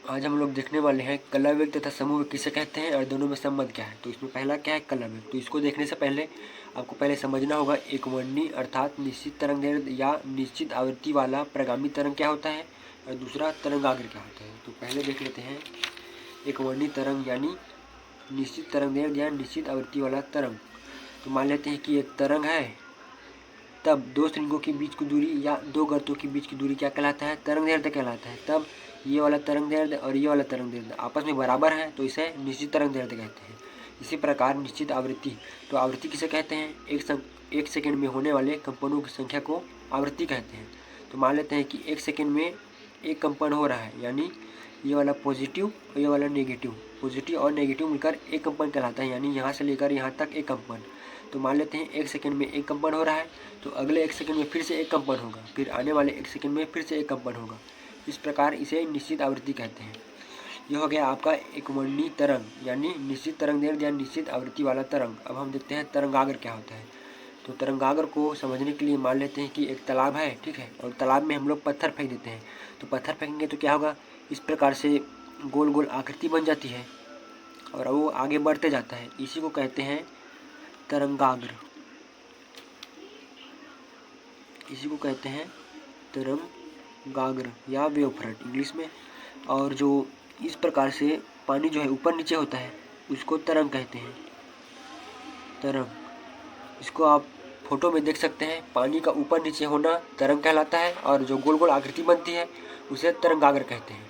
आज हम लोग देखने वाले हैं कला वेग तथा समूह वेग किसे कहते हैं और दोनों में संबंध क्या है। तो इसमें पहला क्या है, कला वेग। तो इसको देखने से पहले आपको पहले समझना होगा एक वर्णी अर्थात निश्चित तरंगदैर्ध्य या निश्चित आवृत्ति वाला प्रगामी तरंग क्या होता है और दूसरा तरंगाग्र क्या होता है। तो पहले देख लेते हैं एक वर्णी तरंग यानी निश्चित तरंगदैर्ध्य या निश्चित आवृत्ति वाला तरंग। तो मान लेते हैं कि एक तरंग है, तब दो श्रृंगों के बीच की दूरी या दो गर्तों के बीच की दूरी क्या कहलाता है, तरंगदैर्ध्य कहलाता है। तब ये वाला तरंगदैर्ध्य और ये वाला तरंगदैर्ध्य आपस में बराबर है तो इसे निश्चित तरंगदैर्ध्य कहते हैं। इसी प्रकार निश्चित आवृत्ति, तो आवृत्ति किसे कहते हैं, एक सेकंड में होने वाले कंपनों की संख्या को आवृत्ति कहते हैं। तो मान लेते हैं कि एक सेकंड में एक कंपन हो रहा है, यानी ये वाला पॉजिटिव और ये वाला नेगेटिव, पॉजिटिव और नेगेटिव मिलकर एक कंपन कहलाता है, यानी यहाँ से लेकर यहाँ तक एक कंपन। तो मान लेते हैं एक सेकंड में एक कंपन हो रहा है, तो अगले एक सेकंड में फिर से एक कंपन होगा, फिर आने वाले एक सेकंड में फिर से एक कंपन होगा। इस प्रकार इसे निश्चित आवृत्ति कहते हैं। यह हो गया आपका एक वर्णी तरंग यानी निश्चित तरंगदैर्ध्य या निश्चित आवृत्ति वाला तरंग। अब हम देखते हैं तरंगाग्र क्या होता है। तो तरंगाग्र को समझने के लिए मान लेते हैं कि एक तालाब है, ठीक है, और तालाब में हम लोग पत्थर फेंक देते हैं। तो पत्थर फेंकेंगे तो क्या होगा, इस प्रकार से गोल गोल आकृति बन जाती है और वो आगे बढ़ते जाता है। इसी को कहते हैं तरंगाग्र, इसी को कहते हैं तरंगाग्र या वेव फ्रंट इंग्लिश में। और जो इस प्रकार से पानी जो है ऊपर नीचे होता है उसको तरंग कहते हैं, तरंग। इसको आप फोटो में देख सकते हैं, पानी का ऊपर नीचे होना तरंग कहलाता है और जो गोल गोल आकृति बनती है उसे तरंगाग्र कहते हैं।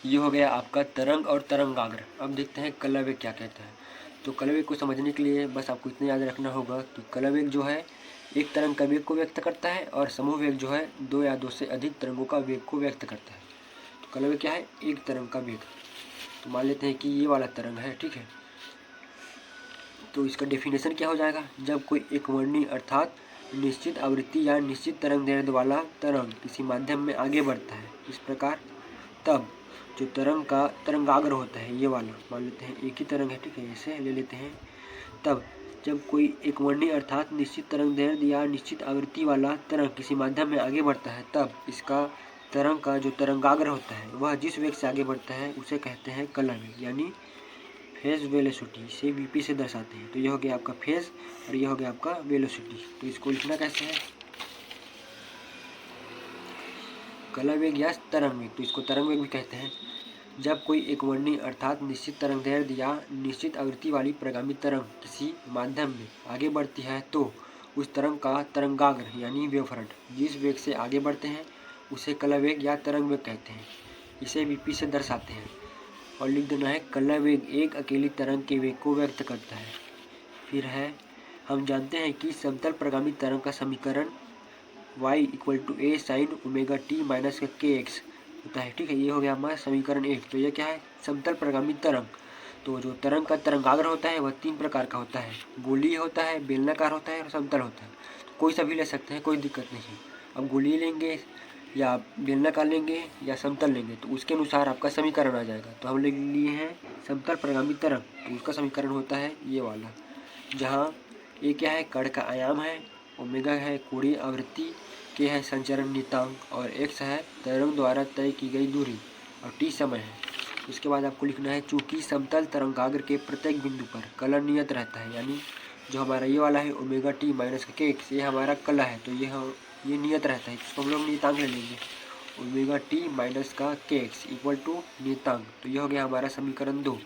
ये हो गया आपका तरंग और तरंगाग्र। अब देखते हैं कला वेग क्या कहता है। तो कला वेग को समझने के लिए बस आपको इतना याद रखना होगा कि कला वेग जो है एक तरंग का वेग को व्यक्त करता है और समूह वेग जो है दो या दो से अधिक तरंगों का वेग को व्यक्त करता है। तो कला वेग क्या है, एक तरंग का वेग। तो मान लेते हैं कि ये वाला तरंग है, ठीक है। तो इसका डेफिनेशन क्या हो जाएगा, जब कोई एक वर्णी अर्थात निश्चित आवृत्ति या निश्चित तरंगदैर्ध्य वाला तरंग किसी माध्यम में आगे बढ़ता है इस प्रकार, तब जो तरंग का तरंगाग्र होता है, ये वाला मान लेते हैं एक ही तरंग है, ठीक है, इसे ले लेते हैं। तब जब कोई एक वर्णी अर्थात निश्चित तरंगदैर्ध्य या निश्चित आवृत्ति वाला तरंग किसी माध्यम में आगे बढ़ता है, तब इसका तरंग का जो तरंगाग्र होता है वह जिस वेग से आगे बढ़ता है उसे कहते हैं कला वेग यानी फेज वेलोसिटी। इसे वीपी से दर्शाते हैं। तो यह हो गया आपका फेज और यह हो गया आपका वेलोसिटी। तो इसको लिखना कैसे है, कला वेग या तरंग वेग। तो इसको तरंग वेग भी कहते हैं। जब कोई एक वर्णी अर्थात निश्चित तरंगदैर्ध्य या निश्चित आवृत्ति वाली प्रगामी तरंग किसी माध्यम में आगे बढ़ती है तो उस तरंग का तरंगाग्र यानी वेव फ्रंट जिस वेग से आगे बढ़ते हैं उसे कला वेग या तरंग वेग कहते हैं। इसे वीपी से दर्शाते हैं और लिख देना है कला वेग एक अकेली तरंग के वेग को व्यक्त करता है। फिर है, हम जानते हैं कि समतल प्रगामी तरंग का समीकरण y = a sin omega t minus के x होता है, ठीक है। ये हो गया हमारा समीकरण 1। तो ये क्या है, समतल प्रगामी तरंग। तो जो तरंग का तरंगाग्र होता है वह तीन प्रकार का होता है, गोलीय होता है, बेलनाकार होता है और समतल होता है। तो कोई सा भी ले सकते हैं, कोई दिक्कत नहीं है। अब गोलीय लेंगे या बेलनाकार लेंगे या समतल लेंगे तो उसके अनुसार आपका समीकरण आ जाएगा। तो हम ले लिए हैं समतल प्रगामी तरंग, तो उसका समीकरण होता है ये वाला, जहाँ ये क्या है, कण का आयाम है, ओमेगा है कोणीय आवृत्ति, के है संचरण नियतांक और x है तरंग द्वारा तय की गई दूरी और t समय है। उसके बाद आपको लिखना है चूंकि समतल तरंगाग्र के प्रत्येक बिंदु पर कलन नियत रहता है, यानी जो हमारा ये वाला है ओमेगा t माइनस के x ये हमारा कला है, तो ये नियत रहता है। इसको हम लोग नियतांक ले लेंगे, ओमेगा t माइनस का के x इक्वल टू नियतांक। तो ये हो गया हमारा समीकरण 2।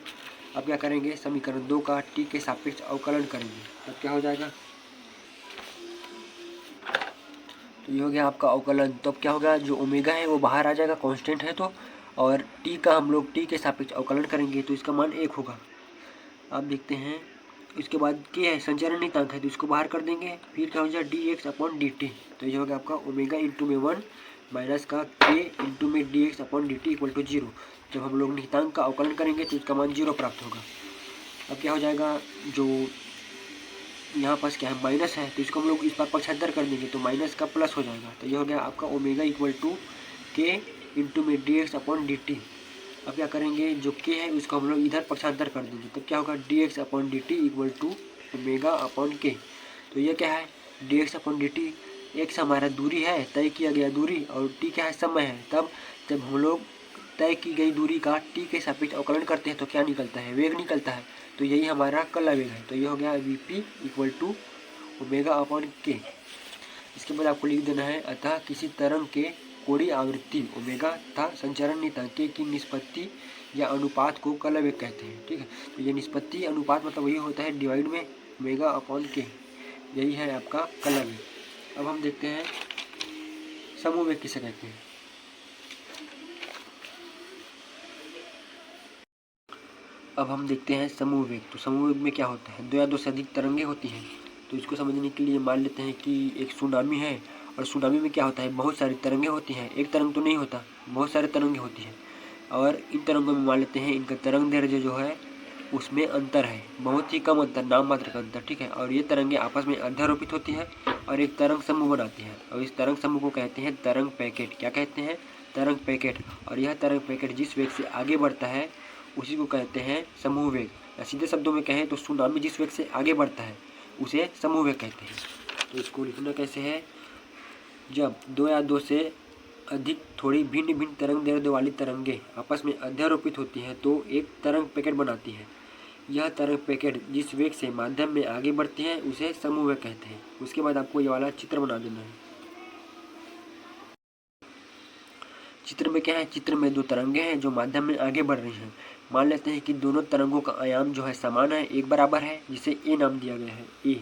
अब क्या करेंगे, समीकरण 2 का t के सापेक्ष अवकलन करेंगे, तब क्या हो जाएगा, तो ये हो गया आपका अवकलन। तो अब क्या होगा, जो ओमेगा है वो बाहर आ जाएगा, कांस्टेंट है तो, और टी का हम लोग टी के सापेक्ष अवकलन करेंगे तो इसका मान 1 होगा। आप देखते हैं इसके बाद के है संचरण नियतांक है तो इसको बाहर कर देंगे, फिर क्या हो जाएगा dx/dt। तो ये हो गया आपका ओमेगा इंटू में 1 माइनस का के इंटू में dx/dt इक्वल टू 0। जब हम लोग नियतांक का अवकलन करेंगे तो इसका मान 0 प्राप्त होगा। अब क्या हो जाएगा, जो यहाँ पास क्या है माइनस है तो इसको हम लोग इस बार पक्षांतर कर देंगे तो माइनस का प्लस हो जाएगा। तो ये हो गया आपका ओमेगा इक्वल टू के इंटू में dx/dt। अब क्या करेंगे, जो के है उसको हम लोग इधर पक्षांतर कर देंगे, तो क्या होगा dx/dt इक्वल टू ओमेगा/k। तो ये क्या है, dx/dt x हमारा दूरी है, तय किया गया दूरी, और t क्या है समय है। तब जब हम लोग तय की गई दूरी का टी के सापेक्ष अवकलन करते हैं तो क्या निकलता है, वेग निकलता है। तो यही हमारा कला वेग है। तो ये हो गया Vp equal to omega upon k. इसके बाद आपको लिख देना है अतः किसी तरंग के कोणीय आवृत्ति ओमेगा तथा संचरण नियतांक के की निष्पत्ति या अनुपात को कला वेग कहते हैं। ठीक है, तो ये निष्पत्ति अनुपात मतलब वही होता है डिवाइड में ओमेगा अपॉन के, यही है आपका कला वेग। अब हम देखते हैं समूह वेग किसे कहते हैं। अब हम देखते हैं समूह वेग। तो समूह वेग में क्या होता है, दो या दो से अधिक तरंगें होती हैं। तो इसको समझने के लिए मान लेते हैं कि एक सुनामी है और सुनामी में क्या होता है, बहुत सारी तरंगें होती हैं। एक तरंग तो नहीं होता, बहुत सारी तरंगें होती हैं। और इन तरंगों में मान लेते हैं इनका तरंग दैर्ध्य जो है उसमें अंतर है, बहुत ही कम अंतर, नाम मात्र का अंतर। ठीक है, और ये तरंगें आपस में अध्यारोपित होती है और एक तरंग समूह बनाती है। और इस तरंग समूह को कहते हैं तरंग पैकेट। क्या कहते हैं, तरंग पैकेट। और यह तरंग पैकेट जिस वेग से आगे बढ़ता है उसी को कहते हैं समूह वेग। या सीधे शब्दों में कहें तो सुनामी जिस वेग से आगे बढ़ता है उसे समूह वेग कहते हैं। तो इसको लिखना कैसे है, जब दो या दो से अधिक थोड़ी भिन्न भिन्न तरंग दैर्ध्य वाली तरंगें आपस में अध्यारोपित होती हैं तो एक तरंग पैकेट बनाती है। यह तरंग पैकेट जिस वेग से माध्यम में आगे बढ़ती है उसे समूह वेग कहते हैं। उसके बाद आपको ये वाला चित्र बना देना है। चित्र में क्या है, चित्र में दो तरंगें हैं जो माध्यम में आगे बढ़ रही हैं। मान लेते हैं कि दोनों तरंगों का आयाम जो है समान है, एक बराबर है, जिसे ए नाम दिया गया है, ए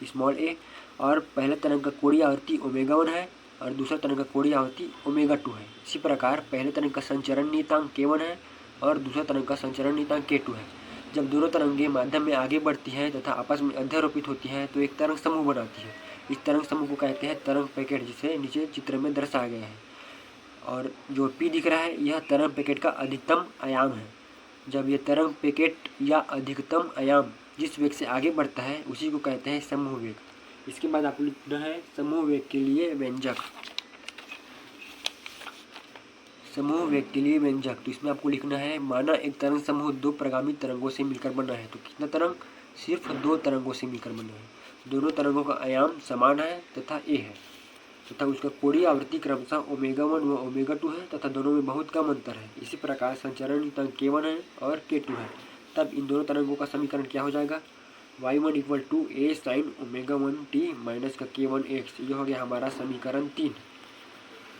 स्मॉल ए। और पहले तरंग का कोणीय आवृत्ति ओमेगा 1 है और दूसरा तरंग का कोणीय आवृत्ति ओमेगा 2 है। इसी प्रकार पहले तरंग का संचरण नियतांक k1 है और दूसरा तरंग का संचरण नियतांक k2 है। जब दोनों तरंगें माध्यम में आगे बढ़ती हैं तथा आपस में अध्यारोपित होती हैं तो एक तरंग समूह बनाती है। इस तरंग समूह को कहते हैं तरंग पैकेट, जिसे नीचे चित्र में दर्शाया गया है। और जो P दिख रहा है यह तरंग पैकेट का अधिकतम आयाम है। जब ये तरंग पैकेट या अधिकतम आयाम जिस वेग से आगे बढ़ता है उसी को कहते हैं समूह वेग। इसके बाद आपको लिखना है समूह वेग के लिए व्यंजक। समूह वेग के लिए व्यंजक, तो इसमें आपको लिखना है माना एक तरंग समूह दो प्रगामी तरंगों से मिलकर बना है। तो कितना तरंग, सिर्फ दो तरंगों से मिलकर बना है। दोनों तरंगों का आयाम समान है तथा ए है तथा उसका कोणीय आवृत्ति क्रमशः ओमेगा 1 व ओमेगा 2 है तथा दोनों में बहुत कम अंतर है। इसी प्रकार संचरण नियतांक k1 है और k2 है। तब इन दोनों तरंगों का समीकरण क्या हो जाएगा, y1 equal to a sine omega 1t minus का k1x, ये हो गया हमारा समीकरण 3।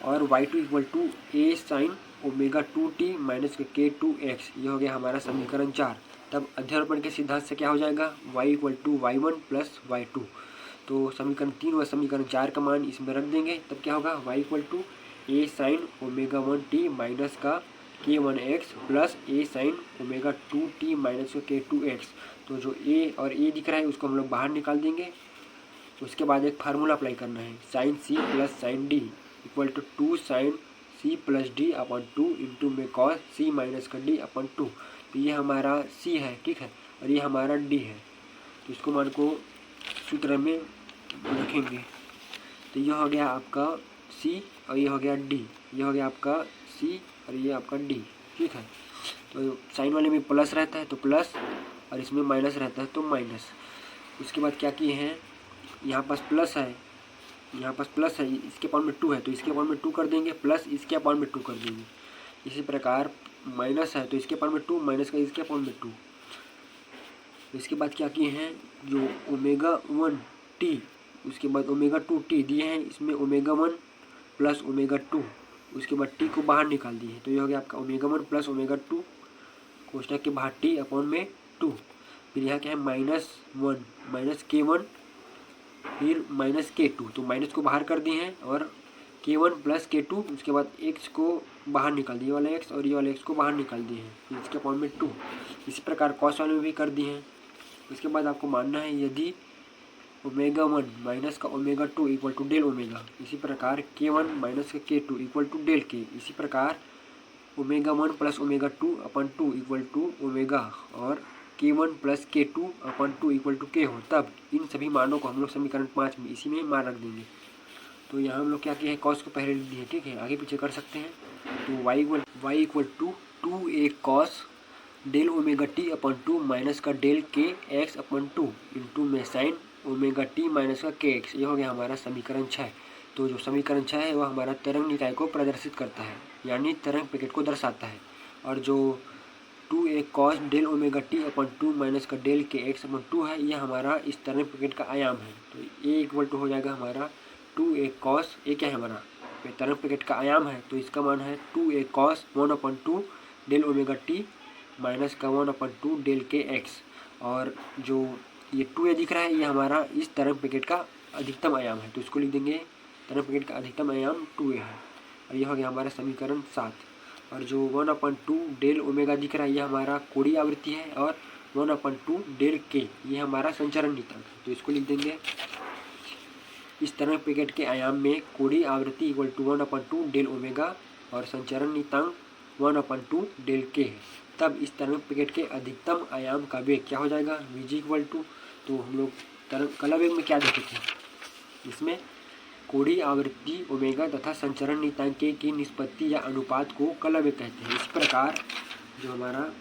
और y2 equal to a sine omega 2t minus का k2x, ये हो गया हमारा समीकरण 4। तब अध्यारोपण के सिद्धांत से क्या हो जाएगा, y equal to y1 plus y2। तो समीकरण 3 व समीकरण 4 का मान इसमें रख देंगे, तब क्या होगा, y equal to a sine omega 1t minus का k1x plus a sine omega 2t minus का k2x। तो जो a और a दिख रहा है उसको हम लोग बाहर निकाल देंगे। उसके बाद एक फार्मूला अप्लाई करना है, sine c plus sine d equal to 2 sine c plus d upon 2 into में कॉस c माइनस का d अपॉन 2। तो ये हमारा c है, ठीक है, और ये हमारा d है। तो इसको मान को सूत्र में रखेंगे। तो यह हो गया आपका C और ये हो गया D, ये हो गया आपका C और ये आपका D, ठीक है। तो साइन वाले में प्लस रहता है तो प्लस और इसमें माइनस रहता है तो माइनस। उसके बाद क्या किए हैं, यहाँ पास प्लस है, यहाँ पास प्लस है, इसके अपाउंट में 2 है तो इसके अपाउंट में 2 कर देंगे, प्लस इसके अपाउंट में 2 कर देंगे। इसी प्रकार माइनस है तो इसके अपाउंट में 2 माइनस का इसके अपाउंट में 2। इसके बाद क्या किए हैं, जो ओमेगा 1t उसके बाद ओमेगा 2t दिए हैं, इसमें ओमेगा 1 प्लस ओमेगा 2, उसके बाद t को बाहर निकाल दिए। तो ये हो गया आपका ओमेगा 1 प्लस ओमेगा 2 कोष्टक के बाहर t अपॉन में 2। फिर यहाँ क्या है, -1 माइनस k1 फिर माइनस k2, तो माइनस को बाहर कर दिए हैं और k1 प्लस k2, उसके बाद x को बाहर निकाल दिए, वाला x और ये वाला x को बाहर निकाल दिए हैं, फिर इसके अपॉन में 2। इसी प्रकार कॉस वाले में भी कर दिए हैं। इसके बाद आपको मानना है यदि ओमेगा 1 माइनस का omega 2 equal to del omega, इसी प्रकार k1 माइनस का k2 equal to del k, इसी प्रकार omega 1 plus omega 2 upon 2 equal to omega और k1 plus k2 upon 2 equal to k हो। तब इन सभी मानों को हम लोग समीकरण 5 में इसी में मान रख देंगे। तो यहाँ हम लोग क्या किए हैं, कॉस को पहले लिख दिए, ठीक है, आगे पीछे कर सकते हैं। तो y equal to 2a cos del omega t upon 2 minus का del k x upon 2 into में साइन ओमेगा t माइनस का k x, ये हो गया हमारा समीकरण 6। तो जो समीकरण 6 है वह हमारा तरंग निकाय को प्रदर्शित करता है, यानी तरंग पैकेट को दर्शाता है। और जो 2a cos del omega t upon 2 minus का डेल के एक्स अपन 2 है, यह हमारा इस तरंग पैकेट का आयाम है। तो a इक्वल टू हो जाएगा हमारा 2a cos, ए क्या है हमारा तरंग पैकेट का आयाम है, तो इसका मान है 2a cos 1/2 del omega t minus का 1/2 डेल के एक्स। और जो ये 2a दिख रहा है ये हमारा इस तरंग पैकेट का अधिकतम आयाम है, तो इसको लिख देंगे तरंग पैकेट का अधिकतम आयाम 2a है। और यह हो गया हमारा समीकरण 7। और जो 1/2 डेल ओमेगा दिख रहा है ये हमारा कोणीय आवृत्ति है, और 1/2 डेल के ये हमारा संचरण नियतांक है, तो इसको लिख देंगे इस तरंग पैकेट के आयाम में कोणीय आवृत्ति इक्वल टू 1/2 डेल ओमेगा और संचरण नियतांक 1/2 डेल के है। तब इस तरंग पैकेट के अधिकतम आयाम का वेग क्या हो जाएगा, vg इक्वल टू, तो हम लोग तरंग कला वेग में क्या देखे थे, इसमें कोणीय आवृत्ति ओमेगा तथा संचरण नियतांक की निष्पत्ति या अनुपात को कला वेग कहते हैं। इस प्रकार जो हमारा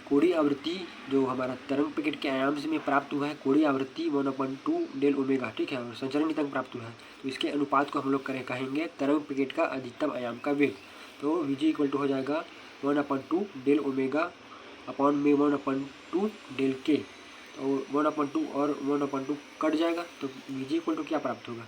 कोणीय आवृत्ति जो हमारा तरंग पैकेट के आयाम से में प्राप्त हुआ है, कोणीय आवृत्ति 1/2 डेल ओमेगा, ठीक है, और संचरण नियतांक प्राप्त हुआ है, तो इसके अनुपात को हम लोग कहेंगे तरंग पैकेट का अधिकतम आयाम का वेग। तो vg इक्वल टू हो जाएगा 1/2 डेल ओमेगा अपॉन में 1/2 डेल के, तो 1/2 और 1/2 कट जाएगा, तो vg इक्वल टू क्या प्राप्त होगा,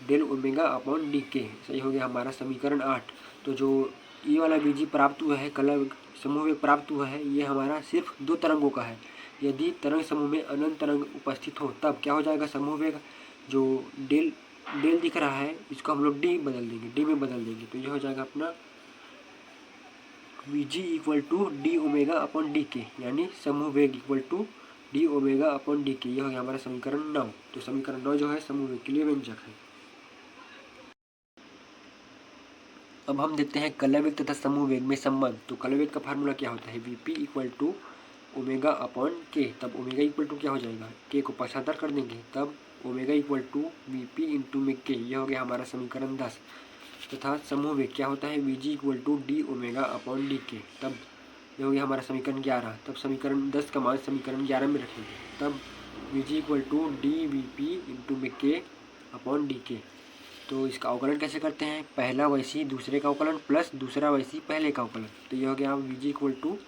डेल ओमेगा अपॉन डी के। सही हो गया हमारा समीकरण 8। तो जो ये वाला vg प्राप्त हुआ है, कला समूह वेग प्राप्त हुआ है, ये हमारा सिर्फ 2 तरंगों का है। यदि तरंग समूह में अनंत तरंग उपस्थित हो तब क्या हो जाएगा समूह वेग, जो डेल दिख रहा है इसको हम लोग डी में बदल देंगे, तो ये हो जाएगा अपना vg equal to d omega upon D k, यानी समूह वेग equal to d omega upon D k. यह हो गया हमारा समीकरण 9। तो समीकरण 9 जो है समूह वेग के लिए व्यंजक है। अब हम देखते हैं कला वेग तथा समूह वेग में संबंध। तो कला वेग का फार्मूला क्या होता है, vp equal to omega upon k, तब ओमेगा इक्वल टू क्या हो जाएगा, के को पक्षांतर कर देंगे, तब omega equal to vp into में के। यह हो गया हमारा समीकरण 10। तथा समूह वेग क्या होता है, vg equal to d omega upon D k, तब यह हो गया हमारा समीकरण 11। तब समीकरण 10 का मान समीकरण 11 में रखेंगे, तब vg equal to d V P into में के अपॉन डी के। तो इसका अवकलन कैसे करते हैं, पहला वैसी दूसरे का अवकलन प्लस दूसरा वैसी पहले का अवकलन। तो यह हो गया vg equal to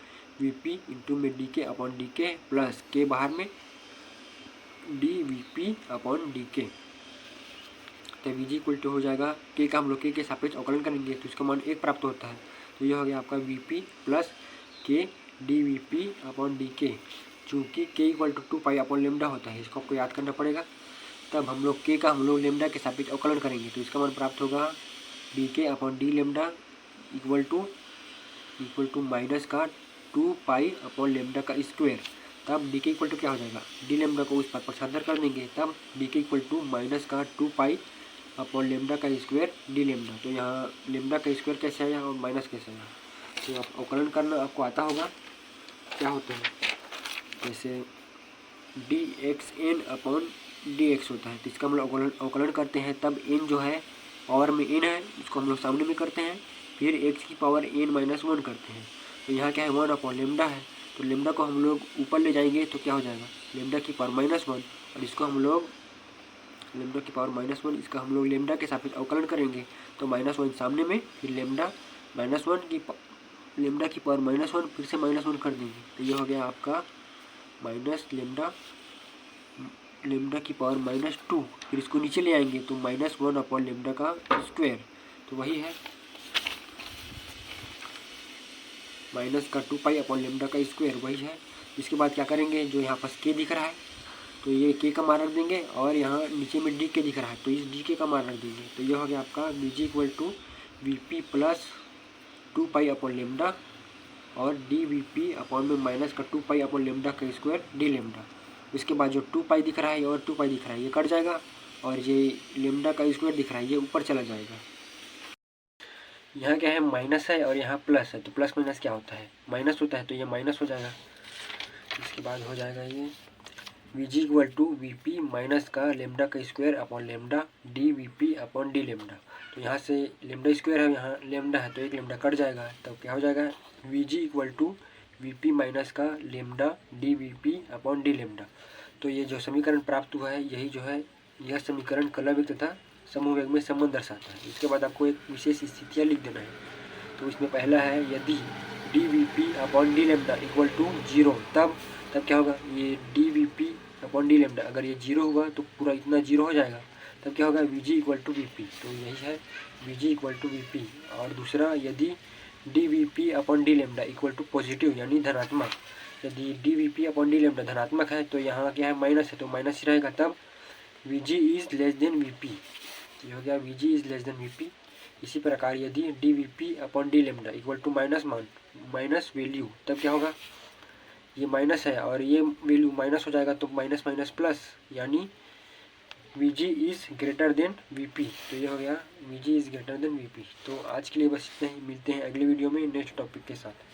V P into में D K upon D K plus K बाहर में D V P upon D K. तो vg इक्वल टू हो जाएगा के का हम लोग के सापेक्ष अवकलन करेंगे तो इसका मान 1 प्राप्त होता है। तो यह हो गया आपका vp plus K D V P upon D K. चूँकि K equal to 2 pi upon lambda होता है, इसको आपको याद करना पड़ेगा। तब हम लोग के का हम लोग लेमडा के सापेक्ष अवकलन करेंगे तो इसका मान प्राप्त होगा D K upon D lambda equal to minus का 2 पाई अपॉन लेमडा का स्क्वायर। तब डी के इक्वल टू क्या हो जाएगा, डी लेमडा को उस पर पक्षांतर कर देंगे, तब D K equal to minus का 2 पाई अपॉन लेमडा का स्क्वायर डी लेमडा। तो यहाँ लेमडा का स्क्वायर कैसे आया और माइनस कैसे आया, तो आप अवकलन करना आपको आता होगा क्या होता है, जैसे D X N upon D X होता है, तो इसका हम लोग अवकलन करते हैं। तब एन जो है पावर में एन है, इसको हम लोग सामने में करते हैं, फिर एक्स की पावर एन माइनस 1 करते हैं। तो यहाँ क्या है 1 अपॉन लेमडा है, तो लेमडा को हम लोग ऊपर ले जाएंगे तो क्या हो जाएगा लेमडा की पावर -1, और इसको हम लोग लेमडा की पावर -1 इसका हम लोग लेमडा के सापेक्ष अवकलन करेंगे तो -1 सामने में, फिर लेमडा लेमडा की पावर -1 फिर से -1 कर देंगे, तो ये हो गया आपका माइनस लेमडा की पावर -2। फिर इसको नीचे ले आएंगे तो -1 अपॉन लेमडा का स्क्वायर, तो वही है माइनस का 2 पाई अपॉन लेमडा का स्क्वायर, वही है। इसके बाद क्या करेंगे, जो यहाँ पर के दिख रहा है तो ये के का मान रख देंगे, और यहाँ नीचे में डी के दिख रहा है तो इस डी के का मान रख देंगे। तो ये हो गया आपका vg equal to we P plus 2 pi upon lambda और डी वी पी अपॉन में माइनस का 2 पाई अपॉन लेमडा का स्क्वायर डी लेमडा। इसके बाद जो 2 पाई दिख रहा है और 2 पाई दिख रहा है ये कट जाएगा, और ये लेमडा का स्क्वायर दिख रहा है ये ऊपर चला जाएगा। यहाँ क्या है माइनस है और यहाँ प्लस है, तो प्लस माइनस क्या होता है, माइनस होता है, तो ये माइनस हो जाएगा। इसके बाद हो जाएगा ये vg equal to V P minus का लेमडा का square upon lambda D V P upon D lambda. तो यहाँ से लेमडा स्क्वायर है, यहाँ लेमडा है, तो एक लेमडा कट जाएगा, तब क्या हो जाएगा vg equal to V P minus का lambda D V P upon D lambda. तो ये जो समीकरण प्राप्त हुआ है यही जो है यह समीकरण कला वेग तथा समूह वेग में संबंध दर्शाता है। इसके बाद आपको एक विशेष स्थितियाँ लिख देना है। तो इसमें पहला है यदि dVp upon D lambda equal to 0, तब क्या होगा, ये dVp अपॉन डी लेमडा अगर ये 0 होगा तो पूरा इतना 0 हो जाएगा, तब क्या होगा Vg इक्वल टू Vp। तो यही है Vg इक्वल टू Vp। और दूसरा यदि dVp upon D lambda equal to positive यानी धनात्मक, यदि dVp अपॉन डी लेमडा धनात्मक है तो यहाँ क्या है माइनस है, तो माइनस ही रहेगा, तब Vg is less than Vp। ये हो गया Vg is less than Vp। इसी प्रकार यदि dVp upon D lambda equal to minus value, तब क्या होगा, ये माइनस है और ये वैल्यू माइनस हो जाएगा, तो माइनस माइनस प्लस यानी Vg is greater than Vp। तो ये हो गया Vg is greater than Vp। तो आज के लिए बस इतना ही, मिलते हैं अगले वीडियो में नेक्स्ट टॉपिक के साथ।